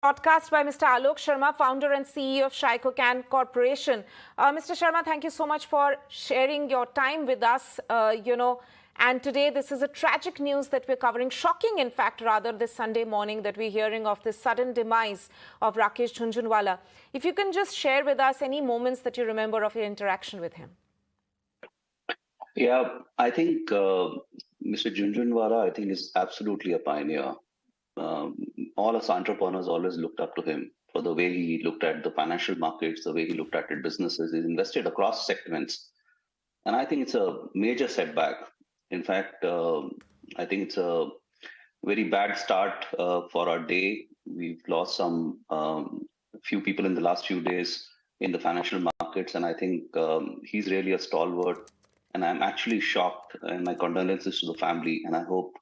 Broadcast by Mr. Alok Sharma, founder and CEO of Shaikocan Corporation. Mr. Sharma, thank you so much for sharing your time with us. And today this is a tragic news that we're covering, shocking in fact, rather, this Sunday morning that we're hearing of this sudden demise of Rakesh Jhunjhunwala. If you can just share with us any moments that you remember of your interaction with him. Yeah, I think Mr. Jhunjhunwala, I think, is absolutely a pioneer. All us entrepreneurs always looked up to him for the way he looked at the financial markets, the way he looked at the businesses. He's invested across segments. And I think it's a major setback. In fact, I think it's a very bad start for our day. We've lost some few people in the last few days in the financial markets. And I think he's really a stalwart. And I'm actually shocked, and my condolences to the family. And I hope,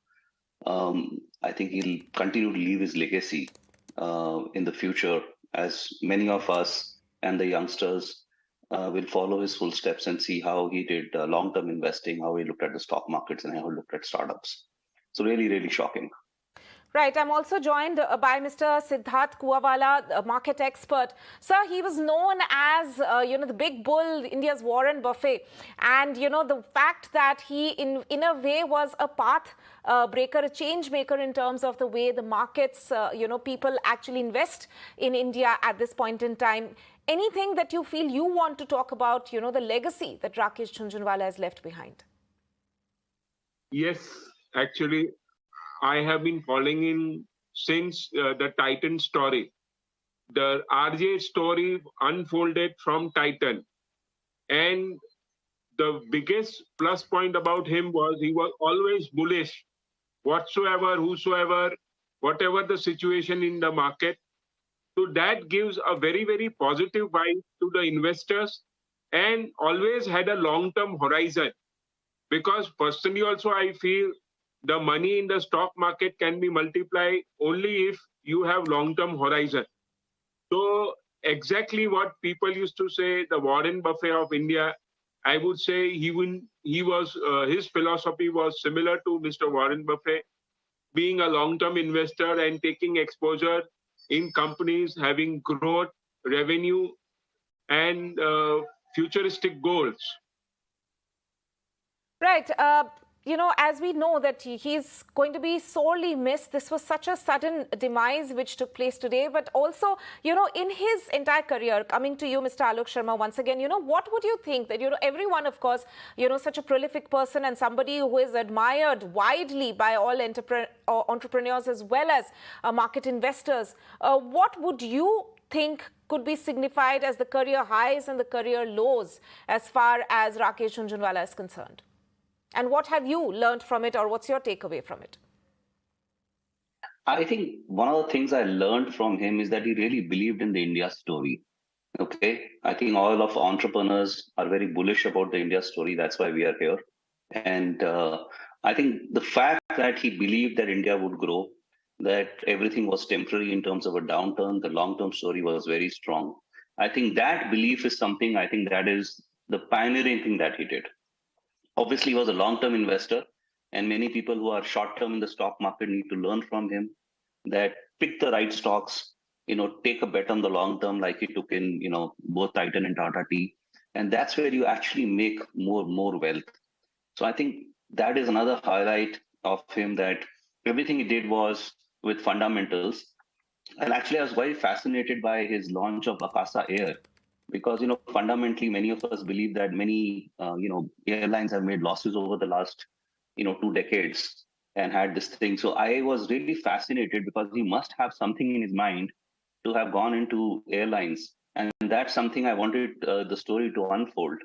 I think he'll continue to leave his legacy in the future, as many of us and the youngsters will follow his footsteps and see how he did long-term investing, how he looked at the stock markets, and how he looked at startups. So really, really shocking. Right. I'm also joined by Mr. Siddharth Kuawala, a market expert. Sir, he was known as, the big bull, India's Warren Buffett. And, the fact that he, in a way, was a path breaker, a change maker in terms of the way the markets, people actually invest in India at this point in time. Anything that you feel you want to talk about, the legacy that Rakesh Jhunjhunwala has left behind? Yes, actually, I have been following him since the Titan story. The RJ story unfolded from Titan. And the biggest plus point about him was he was always bullish, whatsoever, whosoever, whatever the situation in the market. So that gives a very, very positive vibe to the investors and always had a long-term horizon. Because personally also I feel the money in the stock market can be multiplied only if you have long-term horizon. So exactly what people used to say, the Warren Buffett of India, I would say his philosophy was similar to Mr. Warren Buffett, being a long-term investor and taking exposure in companies having growth, revenue, and futuristic goals. Right. As we know that he's going to be sorely missed. This was such a sudden demise which took place today. But also, in his entire career, coming to you, Mr. Alok Sharma, once again, what would you think that, everyone, of course, such a prolific person and somebody who is admired widely by all entrepreneurs as well as market investors. What would you think could be signified as the career highs and the career lows as far as Rakesh Jhunjhunwala is concerned? And what have you learned from it, or what's your takeaway from it? I think one of the things I learned from him is that he really believed in the India story. Okay, I think all of entrepreneurs are very bullish about the India story. That's why we are here. And I think the fact that he believed that India would grow, that everything was temporary in terms of a downturn, the long-term story was very strong. I think that belief is something, I think that is the pioneering thing that he did. Obviously, he was a long-term investor, and many people who are short-term in the stock market need to learn from him that pick the right stocks, take a bet on the long term, like he took in, both Titan and Tata Tea, and that's where you actually make more wealth. So I think that is another highlight of him, that everything he did was with fundamentals. And actually, I was very fascinated by his launch of Akasa Air. Because, fundamentally, many of us believe that many, airlines have made losses over the last, 2 decades and had this thing. So I was really fascinated because he must have something in his mind to have gone into airlines. And that's something I wanted the story to unfold.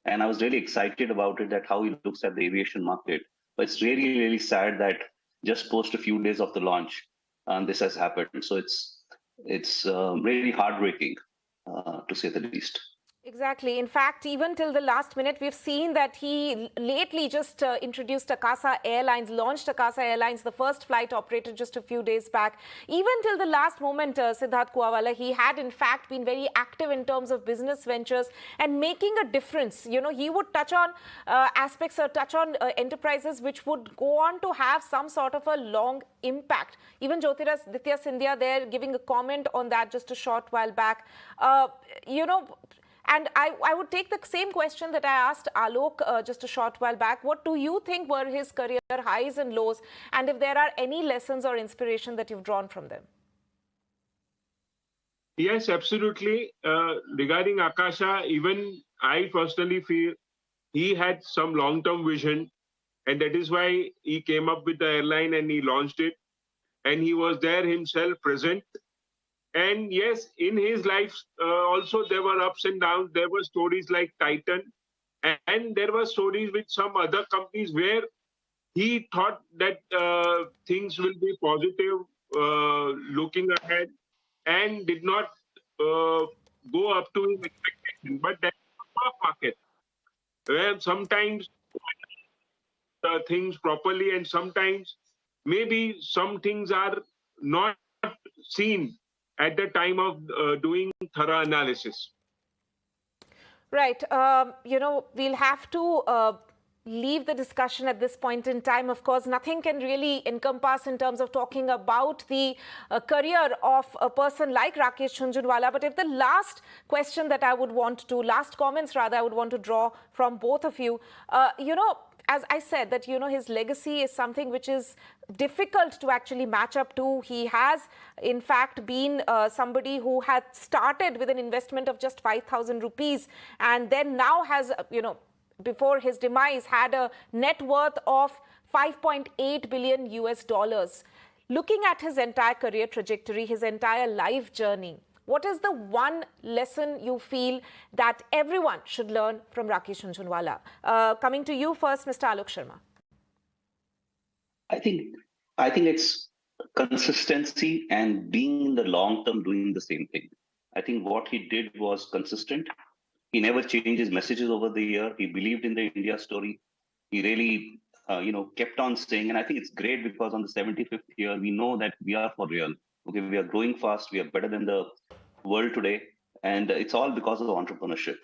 And I was really excited about it, that how he looks at the aviation market. But it's really, really sad that just post a few days of the launch, this has happened. So it's really heartbreaking. To say the least. Exactly. In fact, even till the last minute, we've seen that he lately just introduced Akasa Airlines, launched Akasa Airlines, the first flight operated just a few days back. Even till the last moment, Siddharth Kuawala, he had in fact been very active in terms of business ventures and making a difference. You know, he would touch on aspects or touch on enterprises which would go on to have some sort of a long impact. Even Jyotiraditya Scindia there giving a comment on that just a short while back. You know, and I would take the same question that I asked Alok just a short while back. What do you think were his career highs and lows? And if there are any lessons or inspiration that you've drawn from them? Yes, absolutely. Regarding Akasha, even I personally feel he had some long-term vision, and that is why he came up with the airline and he launched it. And he was there himself present. And yes, in his life also there were ups and downs. There were stories like Titan, and there were stories with some other companies where he thought that things will be positive, looking ahead, and did not go up to his expectation. But that's the stock market, where sometimes things properly, and sometimes maybe some things are not seen at the time of doing thorough analysis. Right. You know, we'll have to leave the discussion at this point in time. Of course, nothing can really encompass in terms of talking about the career of a person like Rakesh Jhunjhunwala. But if the last question that I would want to, last comments rather, I would want to draw from both of you, you know, as I said, that, you know, his legacy is something which is difficult to actually match up to. He has, in fact, been somebody who had started with an investment of just 5,000 rupees and then now has, you know, before his demise, had a net worth of 5.8 billion US dollars. Looking at his entire career trajectory, his entire life journey, what is the one lesson you feel that everyone should learn from Rakesh Jhunjhunwala? Coming to you first, Mr. Alok Sharma. I think it's consistency and being in the long term doing the same thing. I think what he did was consistent. He never changed his messages over the year. He believed in the India story. He really, kept on saying, and I think it's great because on the 75th year, we know that we are for real. Okay, we are growing fast. We are better than the world today, and it's all because of entrepreneurship.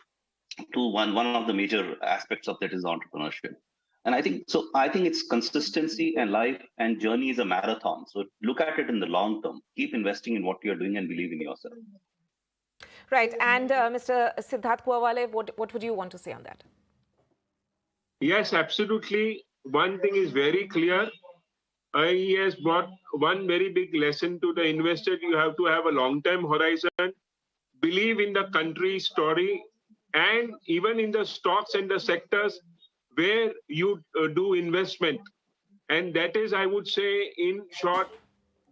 One of the major aspects of that is entrepreneurship. And I think so. I think it's consistency, and life and journey is a marathon. So look at it in the long term. Keep investing in what you're doing and believe in yourself. Right. And Mr. Siddharth Kuawale, what would you want to say on that? Yes, absolutely. One thing is very clear. He has brought one very big lesson to the investor. You have to have a long-term horizon, believe in the country's story, and even in the stocks and the sectors where you do investment. And that is, I would say, in short,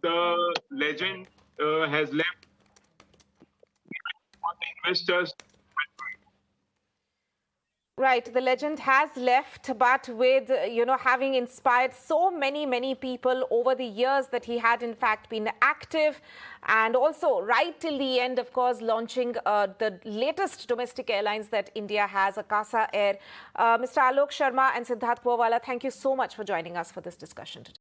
the legend has left for the investors. Right, the legend has left, but with, you know, having inspired so many people over the years that he had in fact been active, and also right till the end, of course, launching the latest domestic airlines that India has, Akasa Air. Mr. Alok Sharma and Siddharth Kuawala, thank you so much for joining us for this discussion today.